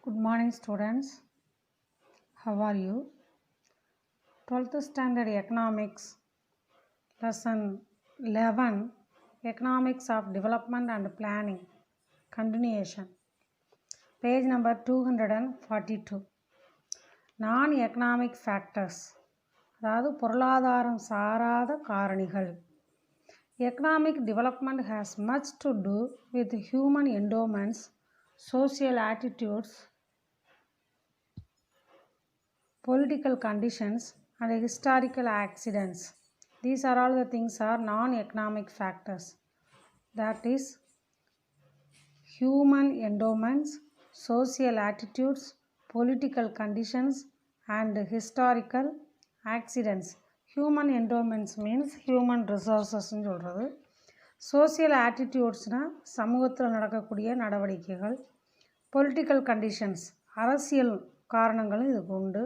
Good morning, students. How are you? 12th Standard Economics, Lesson 11, Economics of Development and Planning, Continuation, page number 242. Non-economic factors, அதாவது பொருளாதாரம் சாராத காரணிகள். Economic development has much to do with human endowments, social attitudes, political conditions and historical accidents. These are all the things are non-economic factors. That is human endowments, social attitudes, political conditions and historical accidents. Human endowments means human resources ன்னு சொல்கிறது. Social attitudesனால் சமூகத்தில் நடக்கக்கூடிய நடவடிக்கைகள். Political conditions அரசியல் காரணங்களும் இதுக்கு உண்டு.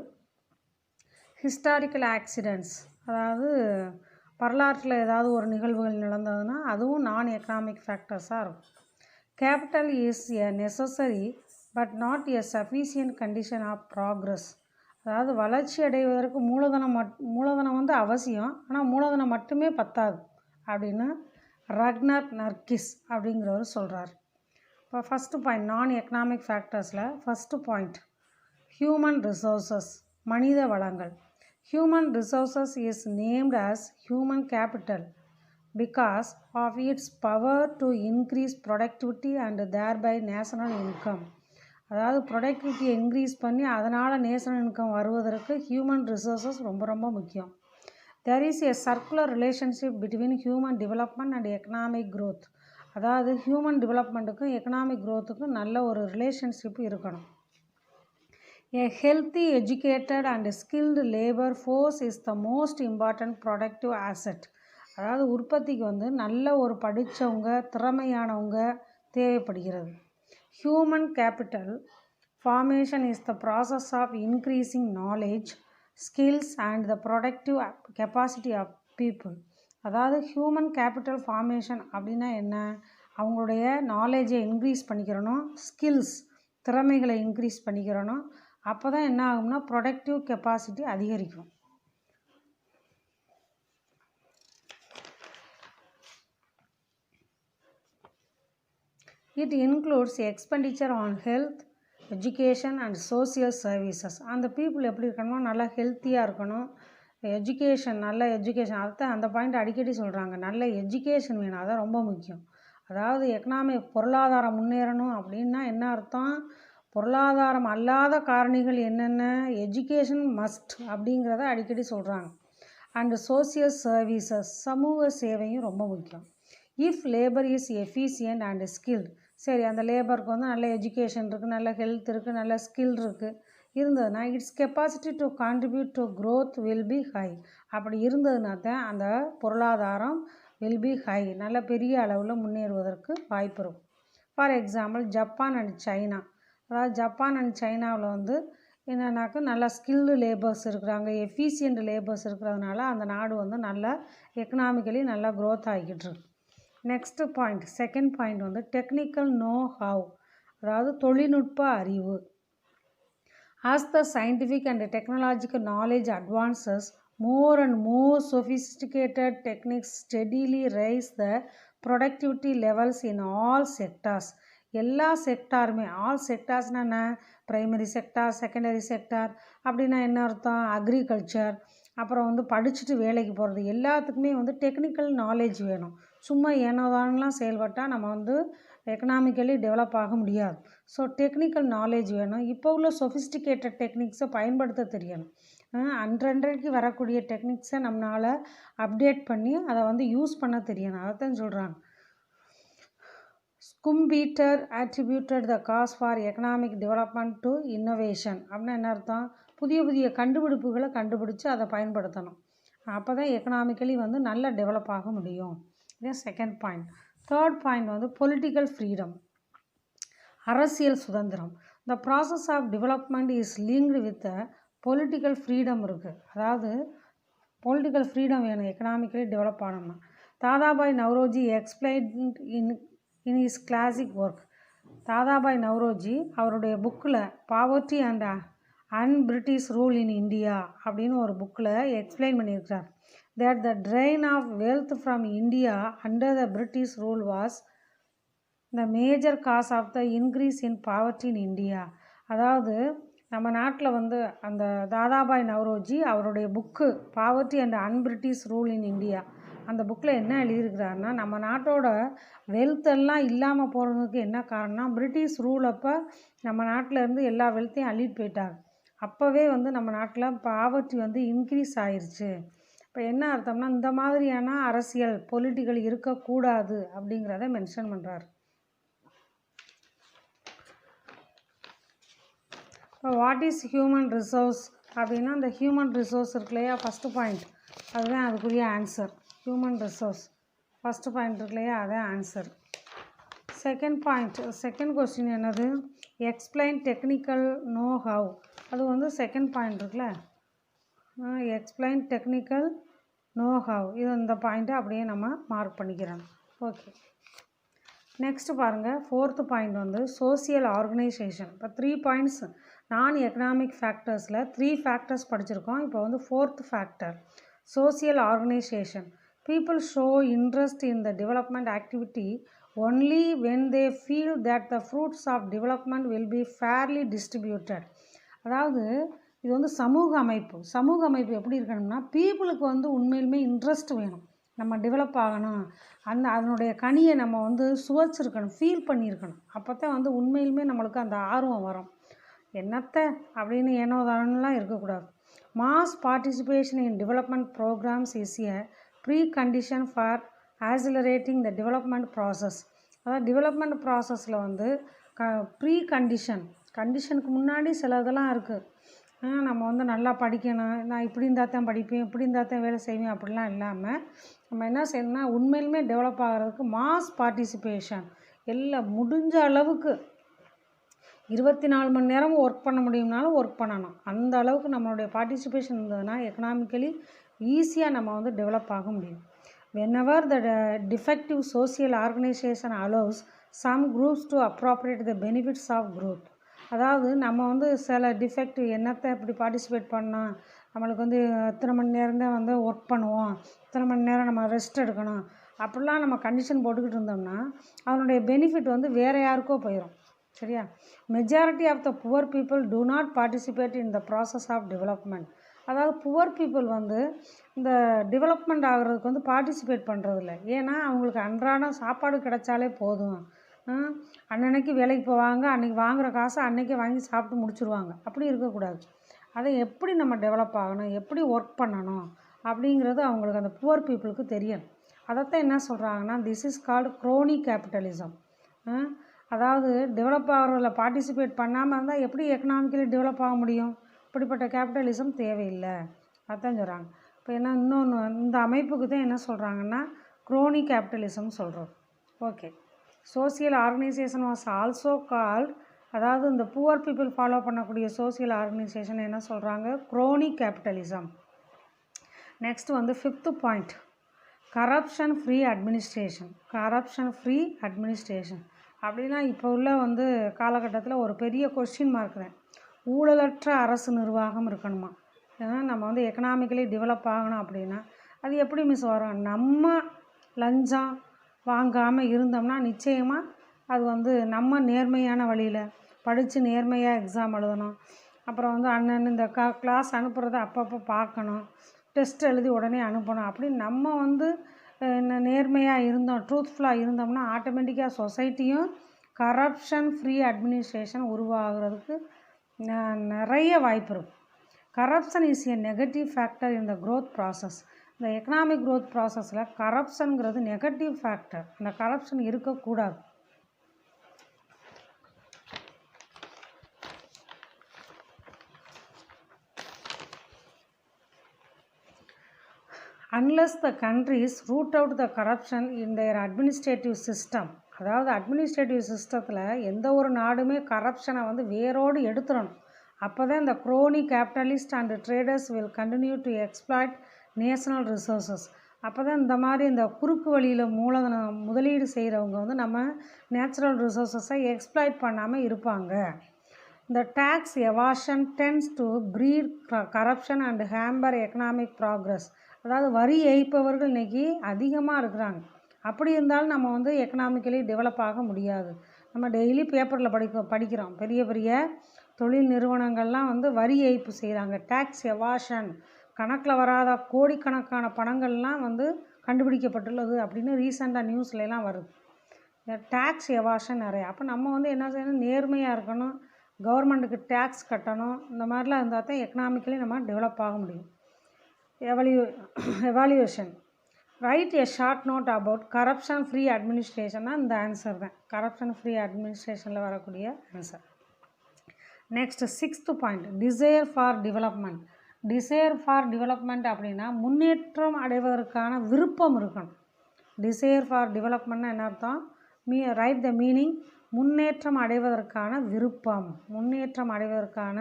Historical accidents அதாவது வரலாற்றில் ஏதாவது ஒரு நிகழ்வுகள் நடந்ததுன்னா அதுவும் நான் எக்கனாமிக் ஃபேக்டர்ஸாக இருக்கும். Capital is a necessary but not a sufficient condition of progress. அதாவது வளர்ச்சி அடைவதற்கு மூலதனம் அவசியம், ஆனால் மூலதனம் மட்டுமே பத்தாது அப்படின்னு ரக்னர் நர்கிஸ் அப்படிங்கிறவர் சொல்கிறார். இப்போ ஃபஸ்ட்டு பாயிண்ட் நான் எக்கனாமிக் ஃபேக்டர்ஸில் ஃபஸ்ட்டு பாயிண்ட் ஹியூமன் ரிசோர்ஸஸ், மனித வளங்கள். Human resources is named as human capital because of its power to increase productivity and thereby national income. அதாவது ப்ரொடக்டிவிட்டியை இன்க்ரீஸ் பண்ணி அதனால் நேஷனல் இன்கம் வருவதற்கு ஹியூமன் ரிசோர்ஸஸ் ரொம்ப முக்கியம். There is a circular relationship between human development and economic growth. அதாவது human டெவலப்மெண்ட்டுக்கும் economic க்ரோத்துக்கும் நல்ல ஒரு relationship இருக்கணும். A healthy, educated and skilled labor force is the most important productive asset. அதாவது உற்பத்திக்கு நல்ல ஒரு படித்தவங்க திறமையானவங்க தேவைப்படுகிறது. Human capital formation is the process of increasing knowledge, skills and the productive capacity of people. அதாவது ஹியூமன் கேபிட்டல் ஃபார்மேஷன் அப்படின்னா என்ன? அவங்களுடைய நாலேஜை இன்க்ரீஸ் பண்ணிக்கிறணும், ஸ்கில்ஸ் திறமைகளை இன்க்ரீஸ் பண்ணிக்கிறணும். அப்போ தான் என்ன ஆகும்னா ப்ரொடக்டிவ் கெப்பாசிட்டி அதிகரிக்கும். It includes expenditure on health, education and social services. அந்த பீப்புள் எப்படி இருக்கணுமோ நல்லா ஹெல்த்தியாக இருக்கணும், எஜுகேஷன் நல்ல எஜுகேஷன். அதுதான் அந்த பாயிண்ட் அடிக்கடி சொல்கிறாங்க, நல்ல எஜுகேஷன் வேணும், அதான் ரொம்ப முக்கியம். அதாவது எக்கனாமிக் பொருளாதாரம் முன்னேறணும் அப்படின்னா என்ன அர்த்தம்? பொருளாதாரம் அல்லாத காரணிகள் என்னென்ன? எஜுகேஷன் மஸ்ட் அப்படிங்கிறத அடிக்கடி சொல்கிறாங்க. அண்டு சோசியல் சர்வீசஸ், சமூக சேவையும் ரொம்ப முக்கியம். If labour is efficient and skilled, சரி அந்த லேபருக்கு நல்ல எஜுகேஷன் இருக்குது, நல்ல ஹெல்த் இருக்குது, நல்ல ஸ்கில் இருந்ததுன்னா it's capacity to contribute to growth will be high. அப்படி இருந்ததுன்னா தான் அந்த பொருளாதாரம் வில் பி ஹை, நல்ல பெரிய அளவில் முன்னேறுவதற்கு வாய்ப்பு இருக்கும். For example Japan and China. அதாவது ஜப்பான் அண்ட் சைனாவில் என்னன்னாக்கா நல்ல ஸ்கில்டு லேபர்ஸ் இருக்கிறாங்க, எஃபிஷியன்ட் லேபர்ஸ் இருக்கிறதுனால அந்த நாடு நல்லா எக்கனாமிக்கலி நல்லா க்ரோத் ஆகிக்கிட்டு இருக்கு. Next point second point technical know how, அதாவது தொழில்நுட்ப அறிவு. As the scientific and technological knowledge advances, more and more sophisticated techniques steadily raise the productivity levels in all sectors. எல்லா செக்டாருமே, ஆல் செக்டார்ஸ்னால் என்ன? ப்ரைமரி செக்டார், செகண்டரி செக்டார் அப்படின்னா என்ன அர்த்தம்? Agriculture, அப்புறம் படிச்சுட்டு வேலைக்கு போகிறது, எல்லாத்துக்குமே டெக்னிக்கல் நாலேஜ் வேணும். சும்மா ஏனோதானெலாம் செயல்பட்டால் நம்ம எக்கனாமிக்கலி டெவலப் ஆக முடியாது. ஸோ டெக்னிக்கல் நாலேஜ் வேணும். இப்போ உள்ள சொஃபிஸ்டிகேட்டட் டெக்னிக்ஸை பயன்படுத்த தெரியணும். அன்றன்றைக்கு வரக்கூடிய டெக்னிக்ஸை நம்மளால் அப்டேட் பண்ணி அதை யூஸ் பண்ண தெரியணும். அதைத்தான் சொல்கிறாங்க. ஸ்கும்பீட்டர் attributed the cause for economic development to innovation. அப்படின்னா என்ன அர்த்தம்? புதிய கண்டுபிடிப்புகளை கண்டுபிடிச்சு அதை பயன்படுத்தணும். அப்போ தான் எக்கனாமிக்கலி நல்லா டெவலப் ஆக முடியும். இதுதான் second point. Third point political freedom, அரசியல் சுதந்திரம். The process of development is linked with political freedom இருக்குது. அதாவது பொலிட்டிக்கல் ஃப்ரீடம் வேணும் எக்கனாமிக்கலி டெவலப் ஆகணும்னா. Dadabhai Naoroji explained in his classic work Dadabhai Naoroji அவருடைய புக்கில் poverty and British rule in India அப்படின்னு ஒரு புக்கில் எக்ஸ்பிளைன் பண்ணியிருக்கிறார். that the drain of wealth from India under the British rule was the major cause of the increase in poverty in India. அதாவது நம்ம நாட்டில் வந்து அந்த தாதாபாய் நவ்ரோஜி அவருடைய book poverty and un-British rule in India அந்த புக்கில் என்ன எழுதியிருக்கிறாருன்னா, நம்ம நாட்டோட வெல்த்தெல்லாம் இல்லாமல் போகிறதுக்கு என்ன காரணம்னா, பிரிட்டிஷ் ரூல் அப்போ நம்ம நாட்டில் இருந்து எல்லா வெல்த்தையும் அள்ளிட்டு போயிட்டாங்க. அப்போவே வந்து நம்ம நாட்டில் பாவர்ட்டி வந்து இன்க்ரீஸ் ஆயிடுச்சு. இப்போ என்ன அர்த்தம்னா, இந்த மாதிரியான அரசியல் பொலிட்டிக்கல் இருக்கக்கூடாது அப்படிங்கிறத மென்ஷன் பண்ணுறாரு. இப்போ வாட் இஸ் ஹியூமன் ரிசோர்ஸ் அப்படின்னா, அந்த ஹியூமன் ரிசோர்ஸ் இருக்கு இல்லையா, ஃபஸ்ட்டு பாயிண்ட் அதுதான் அதுக்குரிய answer. Human resource first point இருக்கு இல்லையா, அதான் answer. Second point, second question என்னது, எக்ஸ்பிளைன் டெக்னிக்கல் நோ ஹவ். அது வந்து செகண்ட் பாயிண்ட் இருக்குல்ல, எக்ஸ்பிளைன் டெக்னிக்கல் நோ ஹவ். இது இந்த பாயிண்ட்டை அப்படியே நம்ம மார்க் பண்ணிக்கிறோம். ஓகே, நெக்ஸ்ட் பாருங்கள், ஃபோர்த்து பாயிண்ட் வந்து சோசியல் ஆர்கனைசேஷன். இப்போ 3 பாயிண்ட்ஸ் நான் எக்கனாமிக் ஃபேக்டர்ஸில் 3 ஃபேக்டர்ஸ் படிச்சிருக்கோம். இப்போ வந்து fourth factor social organisation. People show interest in the development activity only when they feel that the fruits of development will be fairly distributed. அதாவது இது வந்து சமூக அமைப்பு. சமூக அமைப்பு எப்படி இருக்கணும்னா, பீப்புளுக்கு வந்து உண்மையிலுமே இன்ட்ரெஸ்ட் வேணும், நம்ம டெவலப் ஆகணும், அதனுடைய கனியை நம்ம வந்து சுவைச்சிருக்கணும், ஃபீல் பண்ணியிருக்கணும். அப்போ தான் வந்து உண்மையிலுமே நம்மளுக்கு அந்த ஆர்வம் வரும். என்னத்தை அப்படின்னு ஏனோ தானெலாம் இருக்கக்கூடாது. Mass participation in development programmes is a precondition for accelerating the development process. அதாவது டெவலப்மெண்ட் ப்ராசஸில் வந்து ப்ரீ கண்டிஷனுக்கு முன்னாடி சில இதெல்லாம் இருக்குது. நம்ம வந்து நல்லா படிக்கணும், நான் இப்படி இருந்தால் தான் படிப்பேன், இப்படி இருந்தால் தான் வேலை செய்வேன் அப்படிலாம் இல்லாமல் நம்ம என்ன செய்யணும்னா, உண்மையிலுமே டெவலப் ஆகிறதுக்கு மாஸ் பார்ட்டிசிபேஷன் எல்லாம் முடிஞ்ச அளவுக்கு 24 மணி நேரமும் ஒர்க் பண்ண முடியும்னாலும் ஒர்க் பண்ணணும். அந்த அளவுக்கு நம்மளுடைய பார்ட்டிசிபேஷன் இருந்ததுன்னா எக்கனாமிக்கலி ஈஸியாக நம்ம வந்து டெவலப் ஆக முடியும். whenever the defective social organization allows some groups to appropriate the benefits of growth. அதாவது நம்ம வந்து சில டிஃபெக்டிவ் என்னத்தை இப்படி பார்ட்டிசிபேட் பண்ணோம், நம்மளுக்கு வந்து இத்தனை மணி நேரம் தான் வந்து ஒர்க் பண்ணுவோம், இத்தனை மணி நேரம் நம்ம ரெஸ்ட் எடுக்கணும், அப்படிலாம் நம்ம கண்டிஷன் போட்டுக்கிட்டு இருந்தோம்னா அதனுடைய பெனிஃபிட் வந்து வேறு யாருக்கோ போயிடும். சரியா? Majority of the poor people do not participate in the process of development. அதாவது புவர் பீப்புள் வந்து இந்த டெவலப்மெண்ட் ஆகிறதுக்கு வந்து பார்ட்டிசிபேட் பண்ணுறதில்ல. ஏன்னா அவங்களுக்கு அன்றாடம் சாப்பாடு கிடைச்சாலே போதும், அன்னன்னைக்கு வேலைக்கு போவாங்க, அன்றைக்கி வாங்குகிற காசை அன்றைக்கே வாங்கி சாப்பிட்டு முடிச்சுருவாங்க. அப்படி இருக்கக்கூடாது. அதை எப்படி நம்ம டெவலப் ஆகணும், எப்படி ஒர்க் பண்ணணும் அப்படிங்கிறது அவங்களுக்கு அந்த புவர் பீப்புளுக்கு தெரியும். அதைத்தான் என்ன சொல்கிறாங்கன்னா, this is called crony capitalism. அதாவது டெவலப் ஆகிறதில் பார்ட்டிசிபேட் பண்ணாமல் இருந்தால் எப்படி எக்கனாமிக்கலி டெவலப் ஆக முடியும்? இப்படிப்பட்ட கேபிட்டலிசம் தேவையில்லை, அதுதான் சொல்கிறாங்க. இப்போ என்ன இன்னொன்று இந்த அமைப்புக்கு தான் என்ன சொல்கிறாங்கன்னா க்ரோனி கேபிட்டலிசம் சொல்கிறோம். Okay, social organisation was also called, அதாவது இந்த புவர் பீப்புள் ஃபாலோ பண்ணக்கூடிய சோசியல் ஆர்கனைசேஷன் என்ன சொல்கிறாங்க, க்ரோனி கேபிட்டலிசம். நெக்ஸ்ட் வந்து fifth point, corruption free administration. Corruption free administration அப்படின்னா இப்போ உள்ள வந்து காலகட்டத்தில் ஒரு பெரிய கொஸ்டின் மார்க் தான். ஊழலற்ற அரசு நிர்வாகம் இருக்கணுமா? ஏன்னா நம்ம வந்து எக்கனாமிக்கலி டெவலப் ஆகணும் அப்படின்னா அது எப்படி மிஸ் வரும்? நம்ம லஞ்சம் வாங்காமல் இருந்தோம்னா நிச்சயமாக அது வந்து நம்ம நேர்மையான வழியில் படித்து நேர்மையாக எக்ஸாம் எழுதணும். அப்புறம் வந்து அண்ணன் இந்த கிளாஸ் அனுப்புகிறத அப்பப்போ பார்க்கணும், டெஸ்ட் எழுதி உடனே அனுப்பணும். அப்படி நம்ம வந்து நேர்மையாக இருந்தோம், ட்ரூத்ஃபுல்லாக இருந்தோம்னா ஆட்டோமேட்டிக்காக சொசைட்டியும் கரப்ஷன் ஃப்ரீ அட்மினிஸ்ட்ரேஷன் உருவாகிறதுக்கு நிறைய வாய்ப்பு இருக்குது. Corruption is a negative factor in the growth process. இந்த எக்கனாமிக் க்ரோத் ப்ராசஸில் கரப்ஷனுங்கிறது நெகட்டிவ் ஃபேக்டர். அந்த கரப்ஷன் இருக்கக்கூடாது. unless the countries root out the corruption in their administrative system. அதாவது அட்மினிஸ்ட்ரேட்டிவ் சிஸ்டத்தில் எந்த ஒரு நாடுமே கரப்ஷனை வந்து வேரோடு எடுத்துடணும். அப்போ தான் இந்த crony capitalist and traders will continue to exploit national resources. அப்போ தான் இந்த மாதிரி இந்த குறுக்கு வழியில் மூலதனம் முதலீடு செய்கிறவங்க வந்து நம்ம நேச்சுரல் ரிசோர்ஸஸை எக்ஸ்ப்ளாய்ட் பண்ணாமல் இருப்பாங்க. இந்த tax evasion tends to breed corruption and hamper economic progress. அதாவது வரி ஏய்ப்பவர்கள் இன்றைக்கி அதிகமாக இருக்கிறாங்க. அப்படி இருந்தாலும் நம்ம வந்து எக்கனாமிக்கலி டெவலப் ஆக முடியாது. நம்ம டெய்லி பேப்பரில் படிக்கிறோம் பெரிய பெரிய தொழில் நிறுவனங்கள்லாம் வந்து வரி ஏய்ப்பு செய்கிறாங்க. டேக்ஸ் எவாஷன், கணக்கில் வராத கோடிக்கணக்கான பணங்கள்லாம் வந்து கண்டுபிடிக்கப்பட்டுள்ளது அப்படின்னு ரீசெண்டாக நியூஸ்லாம் வருது. இந்த டேக்ஸ் எவாஷன் நிறையா. அப்போ நம்ம வந்து என்ன செய்யணும், நேர்மையாக இருக்கணும், கவர்மெண்ட்டுக்கு டேக்ஸ் கட்டணும். இந்த மாதிரிலாம் இருந்தால் தான் எக்கனாமிக்கலி நம்ம டெவலப் ஆக முடியும். Evaluation. Write a short note about corruption free அட்மினிஸ்ட்ரேஷன்னா இந்த ஆன்சர் தான் கரப்ஷன் ஃப்ரீ அட்மினிஸ்ட்ரேஷனில் வரக்கூடிய answer. Next 6th point, desire for development. Desire for development அப்படின்னா முன்னேற்றம் அடைவதற்கான விருப்பம் இருக்கணும். டிசைர் ஃபார் டெவலப்மெண்ட்னா என்ன அர்த்தம்? ரைட் த மீனிங், முன்னேற்றம் அடைவதற்கான விருப்பம். முன்னேற்றம் அடைவதற்கான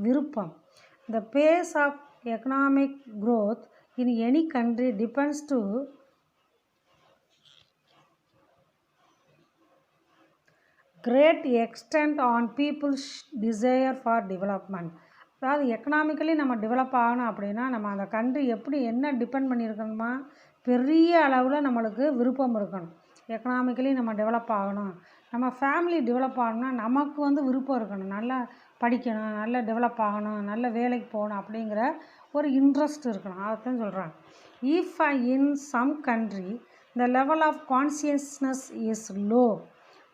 விருப்பம். The pace of economic growth in any country depends to great extent on people's desire for development. அதாவது எக்கனாமிக்கலி நம்ம டெவலப் ஆகணும் அப்படின்னா நம்ம அந்த கண்ட்ரி எப்படி என்ன டிபெண்ட் பண்ணியிருக்கணுமா, பெரிய அளவில் நம்மளுக்கு விருப்பம் இருக்கணும். எக்கனாமிக்கலி நம்ம டெவலப் ஆகணும், நம்ம ஃபேமிலி டெவலப் ஆகணும்னா நமக்கு வந்து விருப்பம் இருக்கணும். நல்லா படிக்கணும், நல்லா டெவலப் ஆகணும், நல்ல வேலைக்கு போகணும் அப்படிங்கிற ஒரு இன்ட்ரெஸ்ட் இருக்கணும். அதைத்தான் சொல்கிறாங்க. If in some country the level of consciousness is low.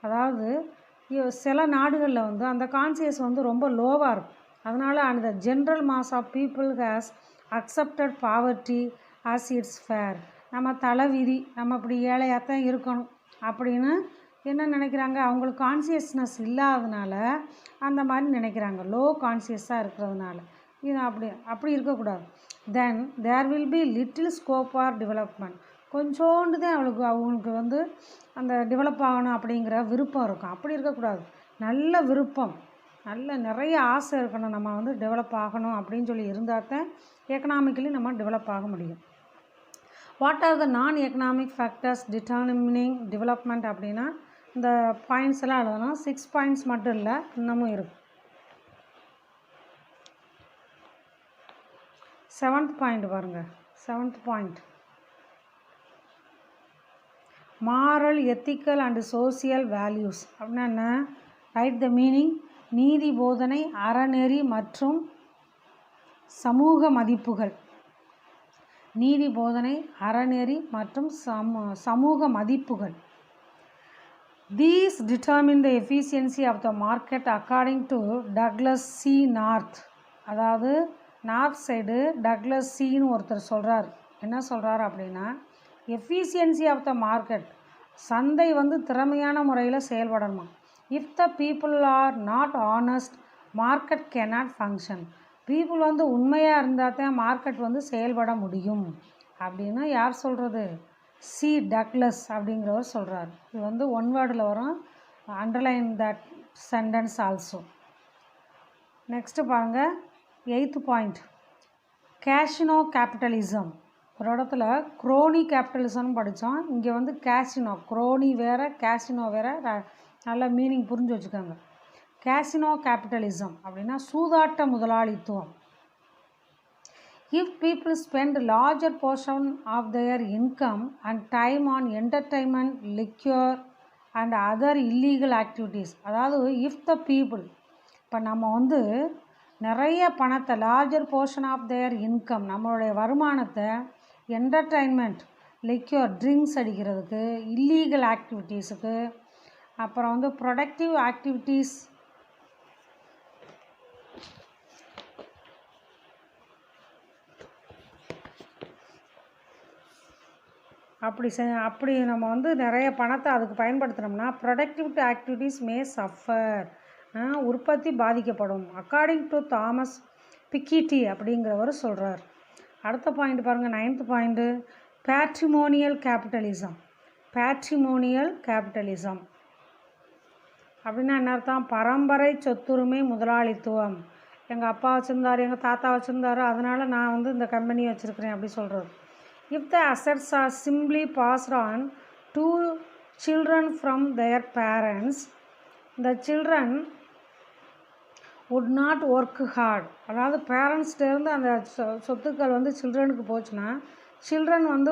அதாவது சில நாடுகளில் வந்து அந்த கான்சியஸ் வந்து ரொம்ப லோவாக இருக்கும். அதனால் அந்த general mass of people has accepted poverty as its fair. நம்ம தலைவிதி, நம்ம இப்படி ஏழையாகத்தான் இருக்கணும் அப்படின்னு என்ன நினைக்கிறாங்க, அவங்களுக்கு கான்சியஸ்னஸ் இல்லாததுனால அந்த மாதிரி நினைக்கிறாங்க, லோ கான்சியஸாக இருக்கிறதுனால. இது அப்படி இருக்கக்கூடாது. Then there will be little scope for development. கொஞ்சோண்டு தான் அவங்களுக்கு வந்து அந்த டெவலப் ஆகணும் அப்படிங்கிற விருப்பம் இருக்கும். அப்படி இருக்கக்கூடாது. நல்ல விருப்பம், நிறைய ஆசை இருக்கணும், நம்ம வந்து டெவலப் ஆகணும் அப்படின்னு சொல்லி இருந்தால் தான் எக்கனாமிக்கலி நம்ம டெவலப் ஆக முடியும். வாட் ஆர் த நான் எக்கனாமிக் ஃபேக்டர்ஸ் டிட்டர்மினிங் டெவலப்மெண்ட் அப்படின்னா இந்த பாயிண்ட்ஸ் எல்லாம் எழுதணும். 6 பாயிண்ட்ஸ் மட்டும் இல்லை, இன்னமும் இருக்குது. 7th பாயிண்ட் பாருங்கள். 7th point, moral, ethical and social values அப்படின்னா என்ன? ரைட் த மீனிங், நீதி போதனை, அறநெறி மற்றும் சமூக மதிப்புகள். நீதி போதனை, அறநெறி மற்றும் சமூக மதிப்புகள். These determine the efficiency of the market according to Douglas C. North. அதாவது நார்த் சைடு டக்ளஸ் சின்னு ஒருத்தர் சொல்கிறார். என்ன சொல்கிறார் அப்படின்னா, எஃபிஷியன்சி ஆஃப் த மார்க்கெட், சந்தை வந்து திறமையான முறையில் செயல்படணுமா. If the people are not honest market cannot function. People வந்து உண்மையாக இருந்தால் தான் மார்க்கெட் வந்து செயல்பட முடியும் அப்படின்னு யார் சொல்கிறது? சி டக்ளஸ் அப்படிங்கிறவர் சொல்கிறார். இது வந்து ஒன் வேர்டில் வரும். Underline that sentence also. Next பாருங்கள். 8th point, casino capitalism. ஒரு இடத்துல குரோனி கேபிட்டலிசம்னு படித்தோம், இங்கே வந்து கேஷினோ. குரோனி வேறு, கேஷினோ வேறு. நல்ல மீனிங் புரிஞ்சு வச்சுக்கோங்க. கேஷினோ கேபிட்டலிசம் அப்படின்னா சூதாட்ட முதலாளித்துவம். If people spend larger portion of their income and time on entertainment, liquor and other illegal activities. அதாவது if the people, இப்போ நம்ம வந்து நிறைய பணத்தை, larger portion of their income, நம்மளுடைய வருமானத்தை என்டர்டைன்மெண்ட், லிக்யூர் ட்ரிங்க்ஸ் அடிக்கிறதுக்கு, இல்லீகல் ஆக்டிவிட்டீஸுக்கு, அப்புறம் வந்து ப்ரொடக்டிவ் ஆக்டிவிட்டீஸ், அப்படி நம்ம வந்து நிறைய பணத்தை அதுக்கு பயன்படுத்தினோம்னா ப்ரொடக்டிவ் ஆக்டிவிட்டீஸ் மே சஃபர், உற்பத்தி பாதிக்கப்படும். அக்கார்டிங் டு தாமஸ் பிக்கிட்டி அப்படிங்கிறவர் சொல்கிறார். அடுத்த பாயிண்ட் பாருங்கள். 9th point, patrimonial capitalism. Patrimonial capitalism அப்படின்னா என்ன அர்த்தம்? பரம்பரை சொத்துரிமை முதலாளித்துவம். எங்கள் அப்பா வச்சுருந்தார், எங்கள் தாத்தா வச்சுருந்தாரு, அதனால் நான் வந்து இந்த கம்பெனி வச்சுருக்கிறேன் அப்படி சொல்கிறது. If the assets are simply passed on to children from their parents, the children would not work hard. அதாவது பேரண்ட்ஸ்டேருந்து அந்த சொத்துக்கள் வந்து சில்ட்ரனுக்கு போச்சுன்னா சில்ட்ரன் வந்து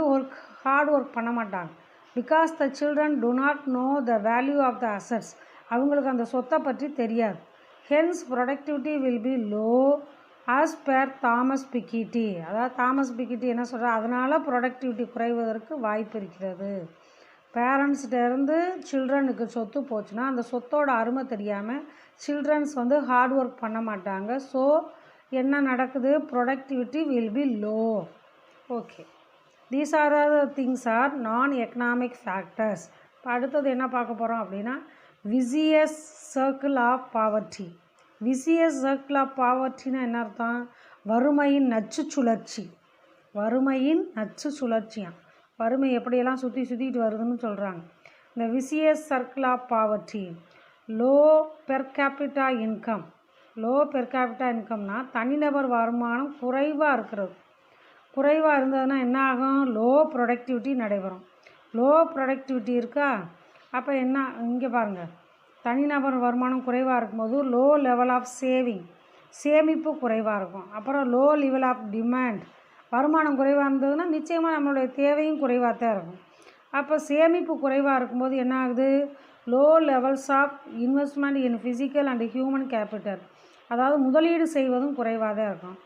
ஹார்ட் ஒர்க் பண்ண மாட்டாங்க. Because the children do not know the value of the assets. அவங்களுக்கு அந்த சொத்தை பற்றி தெரியாது. Hence productivity will be low as per Thomas Piketty. அதாவது தாமஸ் பிக்கிட்டி என்ன சொல்கிறார், அதனால் ப்ரொடக்டிவிட்டி குறைவதற்கு வாய்ப்பு இருக்கிறது. பேரண்ட்ஸ்கிட்டேருந்து சில்ட்ரனுக்கு சொத்து போச்சுன்னா அந்த சொத்தோட அருமை தெரியாமல் சில்ட்ரன்ஸ் வந்து ஹார்ட் ஒர்க் பண்ண மாட்டாங்க. ஸோ என்ன நடக்குது, productivity will be low. Okay, these are the things are non economic factors. இப்போ அடுத்தது என்ன பார்க்க போகிறோம் அப்படின்னா vicious circle of poverty. Vicious circle of பாவர்ட்டின்னா என்ன அர்த்தம், வறுமையின் நச்சு சுழற்சி. வறுமையின் நச்சு சுழற்சியாம். வறுமை எப்படியெல்லாம் சுற்றிட்டு வருதுன்னு சொல்கிறாங்க. இந்த vicious circle of poverty. Low per capita income. Low per capita இன்கம்னா தனிநபர் வருமானம் குறைவாக இருக்கிறது. குறைவாக இருந்ததுன்னா என்ன ஆகும், லோ ப்ரொடக்டிவிட்டி நடைபெறும். லோ ப்ரொடக்டிவிட்டி இருக்கா, அப்போ என்ன, இங்கே பாருங்கள், தனிநபர் வருமானம் குறைவாக இருக்கும்போது லோ லெவல் ஆஃப் சேவிங், சேமிப்பு குறைவாக இருக்கும். அப்புறம் லோ லெவல் ஆஃப் டிமாண்ட், வருமானம் குறைவாக இருந்ததுன்னா நிச்சயமாக நம்மளுடைய தேவையும் குறைவாக தான் இருக்கும். அப்போ சேமிப்பு குறைவாக இருக்கும்போது என்ன ஆகுது, low levels of investment in physical and human capital. அதாவது முதலீடு செய்வதும் குறைவாக தான் இருக்கும்.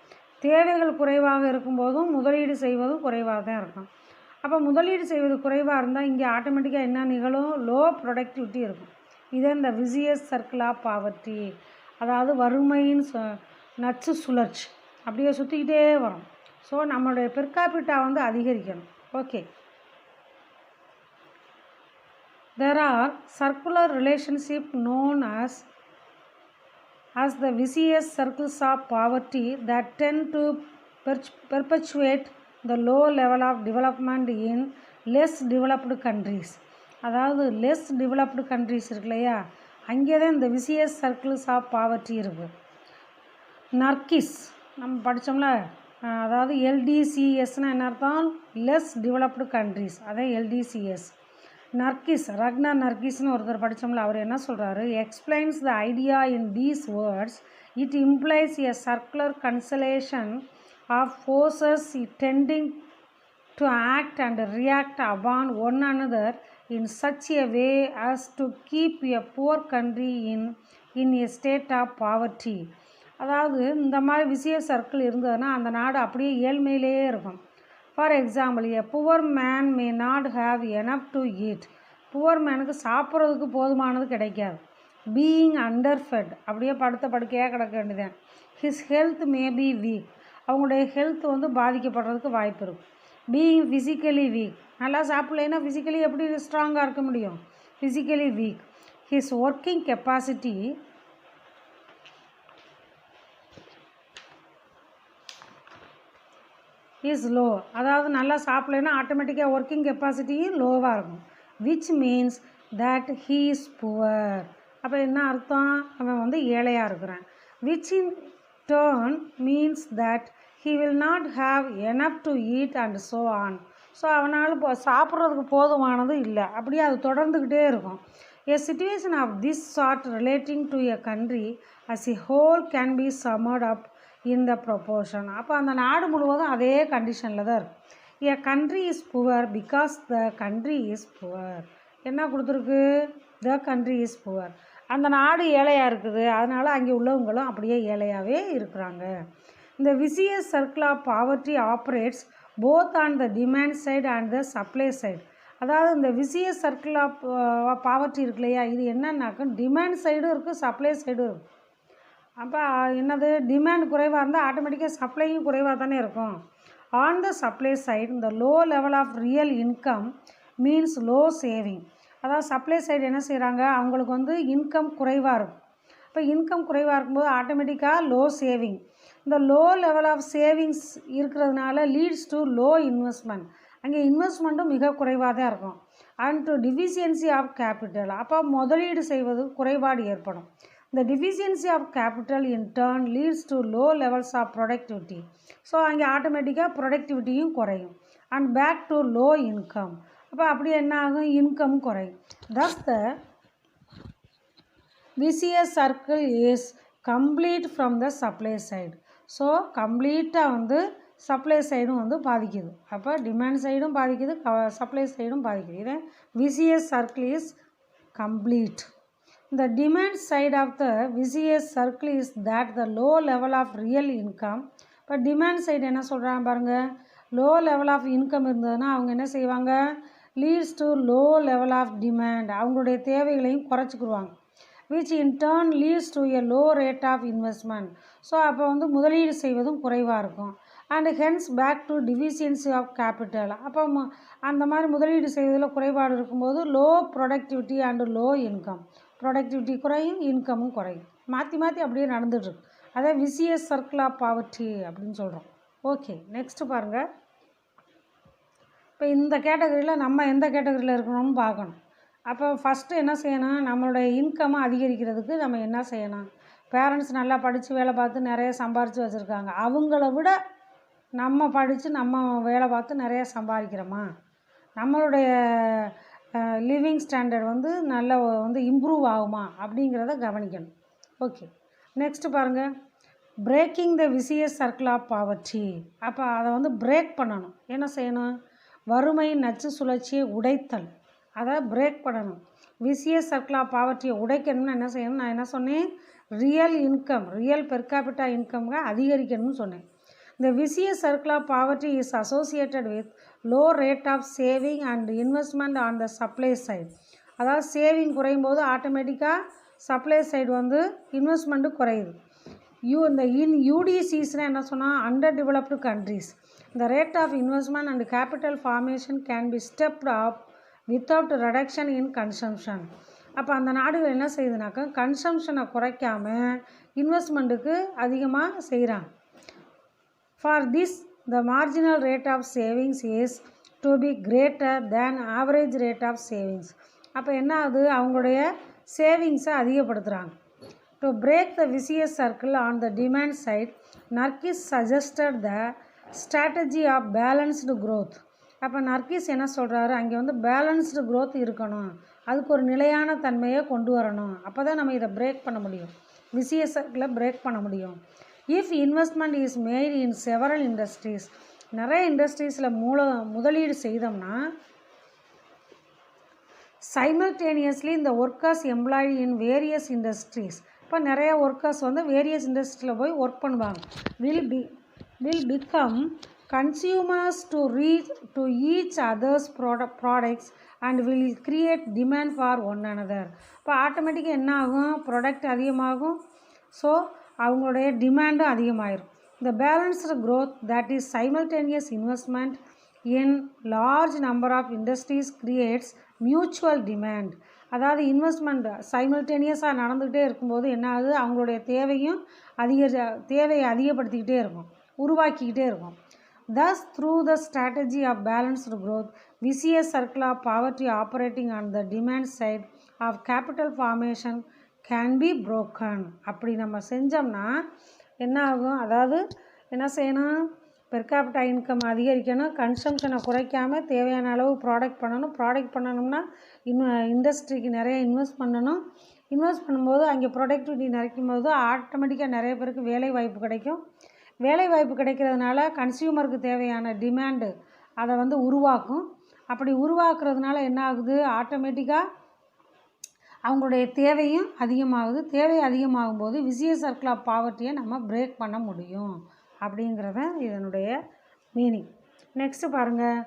தேவைகள் குறைவாக இருக்கும்போதும் முதலீடு செய்வதும் குறைவாக தான் இருக்கும். அப்போ முதலீடு செய்வது குறைவாக இருந்தால் இங்கே ஆட்டோமேட்டிக்காக என்ன நிகழும், லோ ப்ரொடக்டிவிட்டி இருக்கும். இதே இந்த விசியஸ் சர்க்கிள் ஆஃப் பாவர்ட்டி, அதாவது வறுமையின் நச்சு சுழற்சி அப்படியே சுற்றிக்கிட்டே வரும். ஸோ நம்மளுடைய பெர் கேபிட்டா வந்து அதிகரிக்கணும். Okay, there are circular relationships known as the vicious circles of poverty that tend to perpetuate the low level of development in less developed countries. அதாவது லெஸ் டெவலப்டு கண்ட்ரிஸ் இருக்கு இல்லையா, அங்கே தான் இந்த vicious circles of poverty இருக்குது. நர்கிஸ் நம்ம படித்தோம்ல, அதாவது எல்டிசிஎஸ்னால் என்ன அர்த்தம், லெஸ் டெவலப்டு கண்ட்ரிஸ், அதான் எல்டிசிஎஸ். நர்கிஸ், ரக்னர் நர்கிஸ்னு ஒருத்தர் படித்தோம்ல, அவர் என்ன சொல்கிறாரு, explains the idea in these words. It implies a circular constellation of forces tending to act and react upon one another in such a way as to keep a poor country in a state of poverty. அதாவது இந்த மாதிரி vicious circle இருந்ததுன்னா அந்த நாடு அப்படியே ஏழ்மையிலேயே இருக்கும். For example, a poor man may not have enough to eat. Poor மேனுக்கு சாப்பிட்றதுக்கு போதுமானது கிடைக்காது. பீயிங் அண்டர்ஃபெட், அப்படியே படுத்த படுக்கையாக கிடக்க வேண்டியதான். His health may be week, அவங்களுடைய ஹெல்த் வந்து பாதிக்கப்படுறதுக்கு வாய்ப்பு இருக்கும். பீயிங் ஃபிசிக்கலி வீக், நல்லா சாப்பிட்லைன்னா ஃபிசிக்கலி எப்படி ஸ்ட்ராங்காக இருக்க முடியும், physically weak. His working capacity is low. அதாவது நல்லா சாப்பிட்லைன்னா ஆட்டோமேட்டிக்காக ஒர்க்கிங் கெப்பாசிட்டியும் லோவாக இருக்கும். Which means that he is poor. அப்போ என்ன அர்த்தம், அவன் வந்து ஏழையாக இருக்கிறான். Which in turn means that he will not have enough to eat and so on. So அவனால் சாப்பிட்றதுக்கு போதுமானது இல்லை, அப்படியே அது தொடர்ந்துக்கிட்டே இருக்கும். A situation of this sort relating to a country as a whole can be summed up in the proportion. அப்போ அந்த நாடு முழுவதும் அதே கண்டிஷனில் தான் இருக்கும். A country is poor because the country is poor. என்ன கொடுத்துருக்கு, the country is poor. அந்த நாடு ஏழையாக இருக்குது, அதனால் அங்கே உள்ளவங்களும் அப்படியே ஏழையாகவே இருக்கிறாங்க. இந்த vicious circle of poverty operates both on the demand side and the supply side. அதாவது இந்த விசியஸ் சர்க்கிள் ஆஃப் பாவர்ட்டி இருக்கு இல்லையா, இது என்னன்னாக்கா டிமாண்ட் சைடும் இருக்குது, சப்ளை சைடும் இருக்குது. அப்போ என்னது, டிமாண்ட் குறைவாக இருந்தால் ஆட்டோமேட்டிக்காக சப்ளையும் குறைவாக தானே இருக்கும். ஆன் த சப்ளை சைடு இந்த low level of real income means low saving. அதாவது சப்ளை சைடு என்ன செய்கிறாங்க, அவங்களுக்கு வந்து இன்கம் குறைவாக இருக்கும். இப்போ இன்கம் குறைவாக இருக்கும்போது ஆட்டோமேட்டிக்காக லோ சேவிங். இந்த லோ லெவல் ஆஃப் சேவிங்ஸ் இருக்கிறதுனால லீட்ஸ் டு லோ இன்வெஸ்ட்மெண்ட். அங்கே இன்வெஸ்ட்மெண்ட்டும் மிக குறைவாக தான் இருக்கும். And due deficiency of capital, அப்போ முதலீடு செய்வது குறைபாடு ஏற்படும். இந்த deficiency of capital in turn leads to low levels of productivity. So அங்கே ஆட்டோமேட்டிக்காக ப்ரொடக்டிவிட்டியும் குறையும். And back to low income. அப்போ அப்படி என்ன ஆகும், இன்கம் குறையும். Thus the vicious circle is complete from the supply side. So கம்ப்ளீட்டாக வந்து சப்ளை சைடும் வந்து பாதிக்குது. அப்போ டிமாண்ட் சைடும் பாதிக்குது, சப்ளை சைடும் பாதிக்குது. இதே vicious circle is complete. The demand side of the vicious circle is that the low level of real income. இப்போ டிமாண்ட் சைடு என்ன சொல்கிறாங்க பாருங்கள், லோ லெவல் ஆஃப் இன்கம் இருந்ததுன்னா அவங்க என்ன செய்வாங்க, leads to low level of demand, அவங்களுடைய தேவைகளையும் குறைச்சிக்குருவாங்க. which in turn leads to a low rate of investment. So அப்போ வந்து முதலீடு செய்வதும் குறைவாக இருக்கும். And hence back to deficiency of capital. அப்போ அந்த மாதிரி முதலீடு செய்வதில் குறைபாடு இருக்கும்போது low productivity and low income, productivity குறையும், இன்கமும் குறையும். மாற்றி மாற்றி அப்படியே நடந்துகிட்ருக்கு. அதே விசியஸ் சர்க்கிள் ஆஃப் பாவர்ட்டி அப்படின்னு சொல்கிறோம். ஓகே, நெக்ஸ்ட்டு பாருங்கள். இப்போ இந்த கேட்டகரியில் நம்ம எந்த கேட்டகரியில் இருக்கணும்னு பார்க்கணும். அப்போ ஃபஸ்ட்டு என்ன செய்யணும், நம்மளுடைய இன்கம்மை அதிகரிக்கிறதுக்கு நம்ம என்ன செய்யணும், பேரண்ட்ஸ் நல்லா படித்து வேலை பார்த்து நிறைய சம்பாரித்து வச்சுருக்காங்க, அவங்கள விட நம்ம படித்து நம்ம வேலை பார்த்து நிறைய சம்பாதிக்கிறோமா, நம்மளுடைய லிவிங் ஸ்டாண்டர்ட் வந்து நல்ல வந்து இம்ப்ரூவ் ஆகுமா அப்படிங்கிறத கவனிக்கணும். ஓகே, நெக்ஸ்ட்டு பாருங்கள், breaking the vicious circle of poverty. அப்போ அதை வந்து பிரேக் பண்ணணும். என்ன செய்யணும், வறுமையின் நச்சு சுழற்சியை உடைத்தல், அதை பிரேக் பண்ணணும். விசியஸ் சர்க்கிள் ஆஃப் பாவர்ட்டியை உடைக்கணும்னு என்ன செய்யணும், நான் என்ன சொன்னேன், real income, real per capita இன்கம்ங்க அதிகரிக்கணும்னு சொன்னேன். இந்த vicious circle of poverty is associated with low rate of saving and investment on the supply side. அதாவது சேவிங் குறையும் போது ஆட்டோமேட்டிக்காக சப்ளை சைடு வந்து இன்வெஸ்ட்மெண்ட்டு குறையுது. இந்த யூடிசிஸ்னால் என்ன சொன்னால், அண்டர் டெவலப்டு கண்ட்ரீஸ், இந்த rate of investment and capital formation can be stepped up without reduction in consumption. அப்போ அந்த நாடுகள் என்ன செய்யுதுனாக்கா, கன்சம்ஷனை குறைக்காமல் இன்வெஸ்ட்மெண்ட்டுக்கு அதிகமாக செய்கிறாங்க. For this the marginal rate of savings is to be greater than average rate of savings. அப்போ என்ன ஆகுது, அவங்களுடைய சேவிங்ஸை அதிகப்படுத்துகிறாங்க. To break the vicious circle on the demand side, Nurkse suggested the strategy of balanced growth. அப்போ Nurkse என்ன சொல்கிறாரு, அங்கே வந்து பேலன்ஸ்டு க்ரோத் இருக்கணும், அதுக்கு ஒரு நிலையான தன்மையை கொண்டு வரணும், அப்போ தான் நம்ம இதை பிரேக் பண்ண முடியும், விசியஸ் சர்க்கிளை பிரேக் பண்ண முடியும். If investment is made in several industries, நிறைய இண்டஸ்ட்ரீஸில் முதலீடு செய்தோம்னா, சைமல்டேனியஸ்லி இந்த workers employed in various industries, இப்போ நிறைய ஒர்க்கர்ஸ் வந்து வேரியஸ் இண்டஸ்ட்ரியில் போய் ஒர்க் பண்ணுவாங்க, will become consumers to each other's products and will create demand for one another. இப்போ ஆட்டோமேட்டிக்காக என்ன ஆகும், ப்ராடக்ட் அதிகமாகும், ஸோ அவங்களுடைய டிமாண்டும் அதிகமாகிடும். இந்த balanced growth that is simultaneous investment in large number of industries creates mutual demand. அதாவது இன்வெஸ்ட்மெண்ட் சைமல்டேனியஸாக நடந்துக்கிட்டே இருக்கும்போது என்ன ஆகுது, அவங்களுடைய தேவையை அதிகப்படுத்திக்கிட்டே இருக்கும், உருவாக்கிக்கிட்டே இருக்கும். Thus, through the strategy of balanced growth, vicious circle of poverty operating on the demand side of capital formation can be broken. அப்படி நம்ம செஞ்சோம்னா என்ன ஆகும், அதாவது என்ன செய்யணும், பெர் கேபிட்டா இன்கம் அதிகரிக்கணும், கன்சம்ஷனை குறைக்காமல் தேவையான அளவு ப்ராடக்ட் பண்ணணும்னா இண்டஸ்ட்ரிக்கு நிறைய இன்வெஸ்ட் பண்ணணும். இன்வெஸ்ட் பண்ணும்போது அங்கே ப்ரொடக்டிவிட்டி நிறைக்கும் போது ஆட்டோமேட்டிக்காக நிறைய பேருக்கு வேலை வாய்ப்பு கிடைக்கும். வேலை வாய்ப்பு கிடைக்கிறதுனால கன்சியூமருக்கு தேவையான டிமாண்டு அதை வந்து உருவாக்கும். அப்படி உருவாக்குறதுனால என்ன ஆகுது, ஆட்டோமேட்டிக்காக அவங்களுடைய தேவையும் அதிகமாகுது. தேவை அதிகமாகும் போது விசியஸ் சர்க்கிள் ஆஃப் பாவர்ட்டியை நம்ம பிரேக் பண்ண முடியும் அப்படிங்கிறத இதனுடைய மீனிங். நெக்ஸ்ட்டு பாருங்கள்,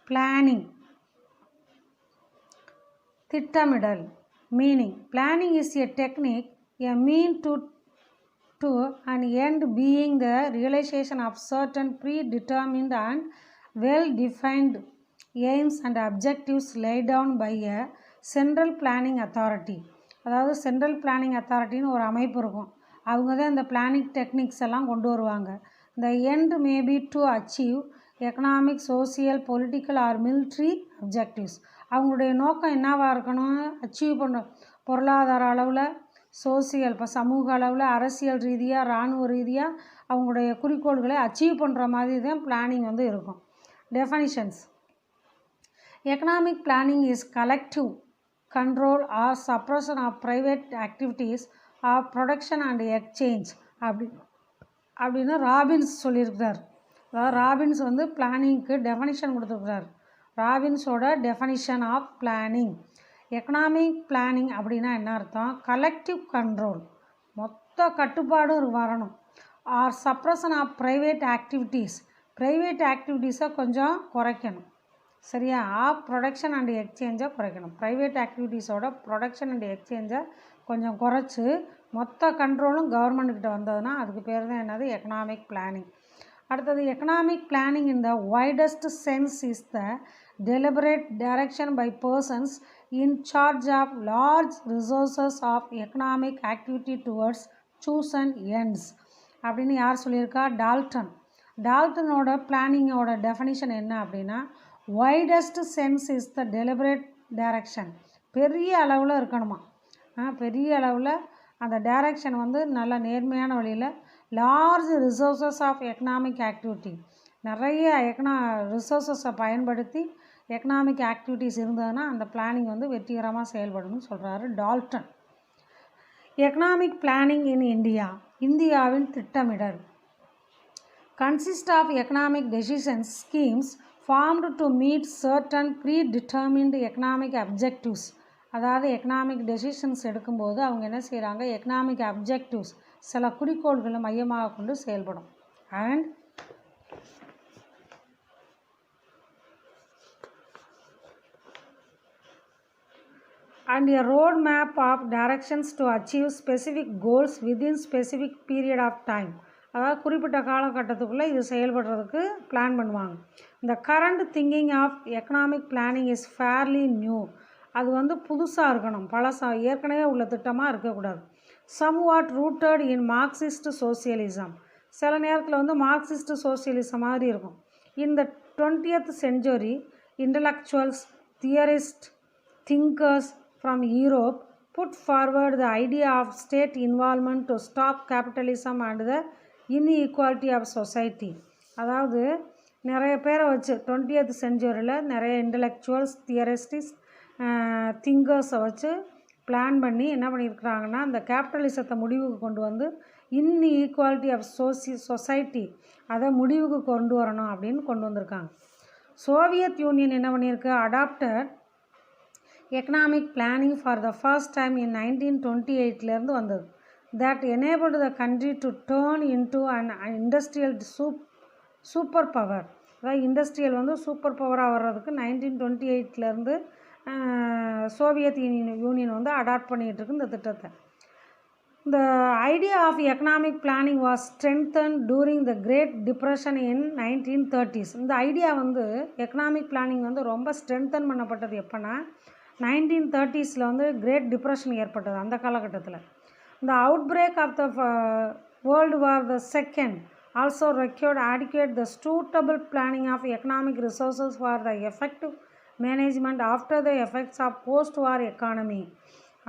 பிளானிங், திட்டமிடல். Meaning, planning is a technique, a mean to an end being the realization of certain predetermined and well-defined aims and objectives laid down by a central planning authority. அதாவது central planning அத்தாரிட்டின்னு ஒரு அமைப்பு இருக்கும், அவங்க தான் இந்த planning techniques எல்லாம் கொண்டு வருவாங்க. இந்த end may be to achieve economic, social, political or military objectives. அவங்களுடைய நோக்கம் என்னவாக இருக்கணும், அச்சீவ் பண்ண பொருளாதார அளவில், சோசியல், இப்போ சமூக அளவில் அரசியல் ரீதியாக இராணுவ ரீதியாக அவங்களுடைய குறிக்கோள்களை அச்சீவ் பண்ணுற மாதிரி தான் பிளானிங் வந்து இருக்கும். Definitions. Economic planning is collective control or suppression of private activities of production and exchange அப்படின்னு ராபின்ஸ் சொல்லியிருக்கிறார். அதாவது ராபின்ஸ் வந்து பிளானிங்க்கு டெஃபனிஷன் கொடுத்துருக்கிறார். ராபின்ஸோட definition of planning. Economic planning அப்படின்னா என்ன அர்த்தம்? கலெக்டிவ் கண்ட்ரோல், மொத்த கட்டுப்பாடும் வரணும். Or suppression of private activities, private ஆக்டிவிட்டீஸை கொஞ்சம் குறைக்கணும். சரியா? ஆஃப் ப்ரொடக்ஷன் அண்ட் எக்ஸ்சேஞ்சை குறைக்கணும். ப்ரைவேட் ஆக்டிவிட்டீஸோட ப்ரொடக்ஷன் அண்ட் எக்ஸ்சேஞ்சை கொஞ்சம் குறைச்சி மொத்த கண்ட்ரோலும் கவர்மெண்ட்கிட்ட வந்ததுன்னா அதுக்கு பேர் தான் என்னது? Economic planning. அடுத்தது, economic planning in the widest sense is the deliberate direction by persons in charge of large resources of economic activity towards chosen ends அப்படின்னு யார் சொல்லியிருக்கா? டால்டன். டால்டனோட பிளானிங்கோட டெஃபனிஷன் என்ன அப்படின்னா, widest sense is the deliberate direction. பெரிய அளவில் இருக்கணுமா, பெரிய அளவில் அந்த டைரக்ஷன் வந்து நல்ல நேர்மையான வழியில். Large resources of economic activity, நிறைய ரிசோர்ஸஸை பயன்படுத்தி எக்கனாமிக் ஆக்டிவிட்டீஸ் இருந்ததுன்னா அந்த பிளானிங் வந்து வெற்றிகரமாக செயல்படணும்னு சொல்கிறாரு Dalton. Economic planning in India, இந்தியாவின் திட்டமிடல். Consist of economic decisions schemes formed to meet certain predetermined economic objectives. அதாவது எக்கனாமிக் டெசிஷன்ஸ் எடுக்கும்போது அவங்க என்ன செய்கிறாங்க? எக்கனாமிக் அப்ஜெக்டிவ்ஸ், சில குறிக்கோள்களை மையமாக கொண்டு செயல்படும். and a road map of directions to achieve specific goals within specific period of time. அதாவது குறிப்பிட்ட காலகட்டத்துக்குள்ளே இது செயல்படுறதுக்கு பிளான் பண்ணுவாங்க. இந்த current thinking of economic planning is fairly new. அது வந்து புதுசாக இருக்கணும், ஏற்கனவே உள்ள திட்டமாக இருக்கக்கூடாது. Somewhat rooted in Marxist socialism, சில நேரத்தில் வந்து மார்க்சிஸ்ட் சோசியலிசம் மாதிரி இருக்கும். இந்த 20th century intellectuals, theorists, thinkers from Europe put forward the idea of state involvement to stop capitalism and the inequality of society. அதாவது நிறைய பேரை வச்சு 20th centuryயில் நிறைய இன்டலெக்சுவல்ஸ், தியரிஸ்டிஸ், திங்கர்ஸை வச்சு பிளான் பண்ணி என்ன பண்ணியிருக்கிறாங்கன்னா, அந்த கேபிட்டலிசத்தை முடிவுக்கு கொண்டு வந்து இன்இக்வாலிட்டி ஆஃப் சொசைட்டி அதை முடிவுக்கு கொண்டு வரணும் அப்படின்னு கொண்டு வந்திருக்காங்க. சோவியத் யூனியன் என்ன பண்ணியிருக்கு? Adopted economic planning for the first time in 1928 வந்தது. That enabled the country to turn into an industrial super power. அதாவது இண்டஸ்ட்ரியல் வந்து சூப்பர் பவராக வர்றதுக்கு 1928 சோவியத் யூனியன் வந்து அடாப்ட் பண்ணிகிட்ருக்கு இந்த திட்டத்தை. The idea of economic planning was strengthened during the Great Depression in 1930s. இந்த ஐடியா வந்து எக்கனாமிக் பிளானிங் வந்து ரொம்ப ஸ்ட்ரென்தன் பண்ணப்பட்டது எப்போனா 1930s வந்து கிரேட் டிப்ரெஷன் ஏற்பட்டது. அந்த காலகட்டத்தில் the outbreak of the World War II also required adequate the suitable planning of economic resources for the effective management after the effects of post-war economy.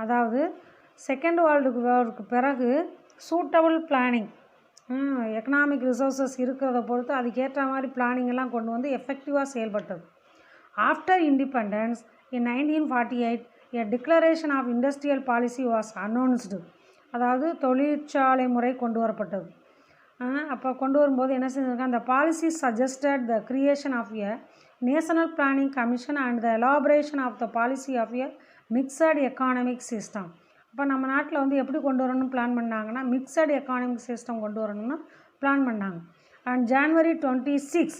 அதாவது second world வாருக்கு பிறகு suitable planning, economic resources இருக்கிறத பொறுத்து அதுக்கேற்ற மாதிரி planning எல்லாம் கொண்டு வந்து எஃபெக்டிவாக செயல்பட்டது. After independence in 1948 a declaration of industrial policy was announced. அதாவது தொழிற்சாலை முறை கொண்டு வரப்பட்டது. அப்போ கொண்டு வரும்போது என்ன செஞ்சுருக்காங்க? அந்த policy suggested the creation of a national planning commission and the elaboration of the policy of a mixed economic system. இப்போ நம்ம நாட்டில் வந்து எப்படி கொண்டு வரணும்னு பிளான் பண்ணாங்கன்னா, மிக்சட் எக்கானமிக் சிஸ்டம் கொண்டு வரணும்னு பிளான் பண்ணாங்க. அண்ட் January 26,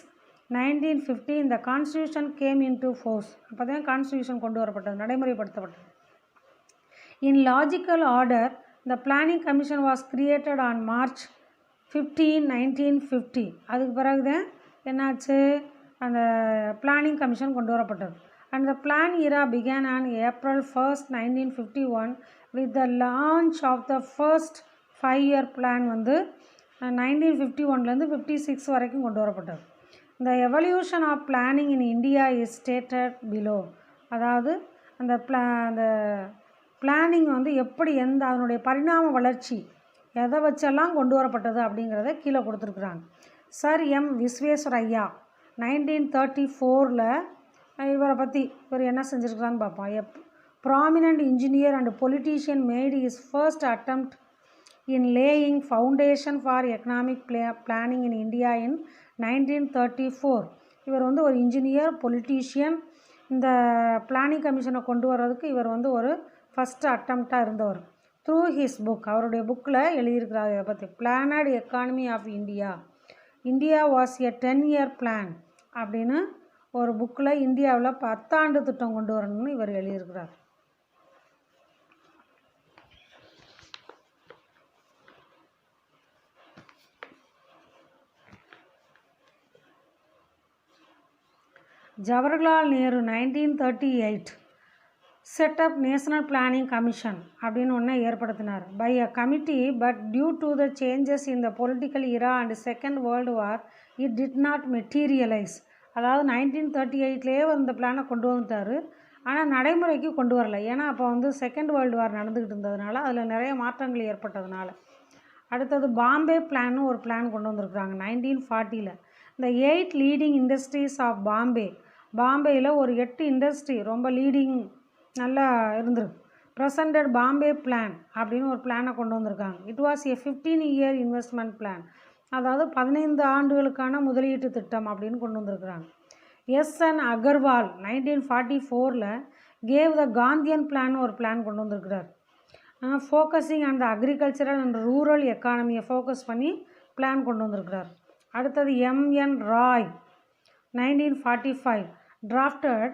1950 இந்த கான்ஸ்டியூஷன் கேம் இன்டு ஃபோர்ஸ். அப்போ தான் கான்ஸ்டியூஷன் கொண்டு வரப்பட்டது, நடைமுறைப்படுத்தப்பட்டது. In logical order the planning commission was created on March 15, 1950. அதுக்கு பிறகு தான் என்னாச்சு? அந்த பிளானிங் கமிஷன் கொண்டு வரப்பட்டது. And the plan era began on April 1st, 1951 with the launch of the first 5-year plan வந்து 1951 56 வரைக்கும் கொண்டு வரப்பட்டது. The evolution of planning in India is stated below. அதாவது அந்த பிளானிங் வந்து எப்படி அதனுடைய பரிணாம வளர்ச்சி எதை வச்செல்லாம் கொண்டு வரப்பட்டது அப்படிங்கிறத கீழே கொடுத்துருக்குறாங்க. சர் எம் விஸ்வேஸ்வரய்யா 1934 இவரை பற்றி இவர் என்ன செஞ்சுருக்கிறான்னு பார்ப்போம். Prominent engineer and politician made his first attempt in laying foundation for economic planning in India in 1934. இவர் வந்து ஒரு இன்ஜினியர் பொலிட்டீஷியன். இந்த பிளானிங் கமிஷனை கொண்டு வர்றதுக்கு இவர் வந்து ஒரு ஃபஸ்ட்டு அட்டம்ப்டாக இருந்தவர். த்ரூ ஹிஸ் புக், அவருடைய புக்கில் எழுதியிருக்கிறார் இதை பற்றி. Planned economy of India, India was a 10-year plan அப்படின்னு ஒரு புக்கில் இந்தியாவில் 10 ஆண்டு திட்டம் கொண்டு வரணும்னு இவர் எழுதியிருக்கிறார். Jawaharlal Nehru 1938 set up national planning commission அப்படின்னு ஒன்று ஏற்படுத்தினார். By a committee, but due to the changes in the political era and second world war it did not materialise. அதாவது 1938லேயே இந்த பிளானை கொண்டு வந்துட்டார், ஆனால் நடைமுறைக்கு கொண்டு வரல. ஏன்னா அப்போ வந்து செகண்ட் வேர்ல்டு வார் நடந்துக்கிட்டு இருந்ததுனால அதில் நிறைய மாற்றங்கள் ஏற்பட்டதுனால. அடுத்தது பாம்பே பிளான்னு ஒரு பிளான் கொண்டு வந்திருக்குறாங்க 1940. இந்த 8 லீடிங் இண்டஸ்ட்ரீஸ் ஆஃப் பாம்பேயில் ஒரு 8 இண்டஸ்ட்ரி ரொம்ப லீடிங் நல்லா இருந்திருக்கு. ப்ரெசண்டட் பாம்பே பிளான் அப்படின்னு ஒரு பிளானை கொண்டு வந்திருக்காங்க. It was a 15-year investment plan, அதாவது 15 ஆண்டுகளுக்கான முதலீட்டு திட்டம் அப்படின்னு கொண்டு வந்திருக்கிறாங்க. SN Agarwal 1944 gave the Gandhian plan ஒரு பிளான் கொண்டு வந்திருக்கிறார். Focusing and agricultural and rural எக்கானமியை ஃபோக்கஸ் பண்ணி பிளான் கொண்டு வந்திருக்கிறார். அடுத்தது MN Roy 1945 drafted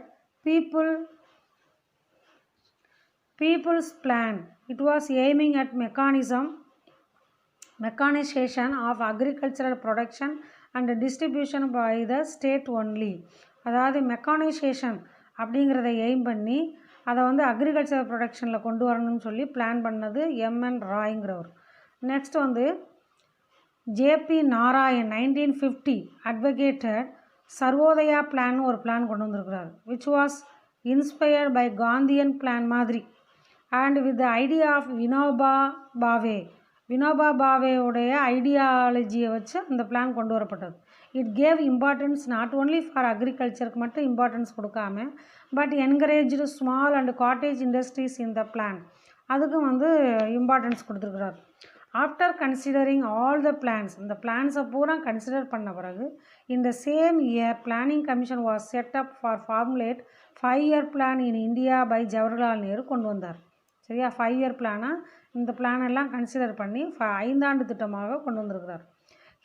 people's plan. It was aiming at mechanization of agricultural production and distribution by the state only. அதாவது mechanisation அப்படிங்கிறத எய்ம் பண்ணி அதை வந்து அக்ரிகல்ச்சர் ப்ரொடக்ஷனில் கொண்டு வரணும்னு சொல்லி பிளான் பண்ணது எம்என் ராய்ங்கிறவர். நெக்ஸ்ட் வந்து JP Narayan 1950 advocated Sarvodaya plan ஒரு பிளான் கொண்டு வந்திருக்கிறார். Which was inspired by Gandhian plan மாதிரி and with the idea of Vinoba பாவேவுடைய ஐடியாலஜியை வச்சு அந்த பிளான் கொண்டு வரப்பட்டது. It gave importance not only for அக்ரிகல்ச்சருக்கு மட்டும் இம்பார்ட்டன்ஸ் கொடுக்காம but encouraged small and cottage industries in the plan, அதுக்கும் வந்து இம்பார்ட்டன்ஸ் கொடுத்துருக்குறார். After considering all the plans, இந்த பிளான்ஸை பூரா கன்சிடர் பண்ண பிறகு இந்த same year planning commission was set up for formulate 5-year plan in India by Jawaharlal Nehru கொண்டு வந்தார். சரியா, 5-year பிளானாக இந்த பிளானெல்லாம் கன்சிடர் பண்ணி 5 ஆண்டு திட்டமாக கொண்டு வந்திருக்கிறார்.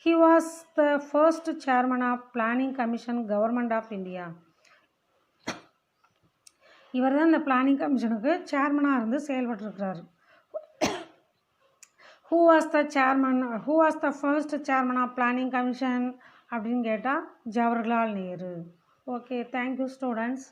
He was the first chairman of planning commission government of India. இவர் தான் இந்த பிளானிங் கமிஷனுக்கு சேர்மனாக இருந்து செயல்பட்டுருக்கிறார். Who was the first chairman of planning commission அப்படின்னு கேட்டால் Jawaharlal Nehru. Okay, thank you students.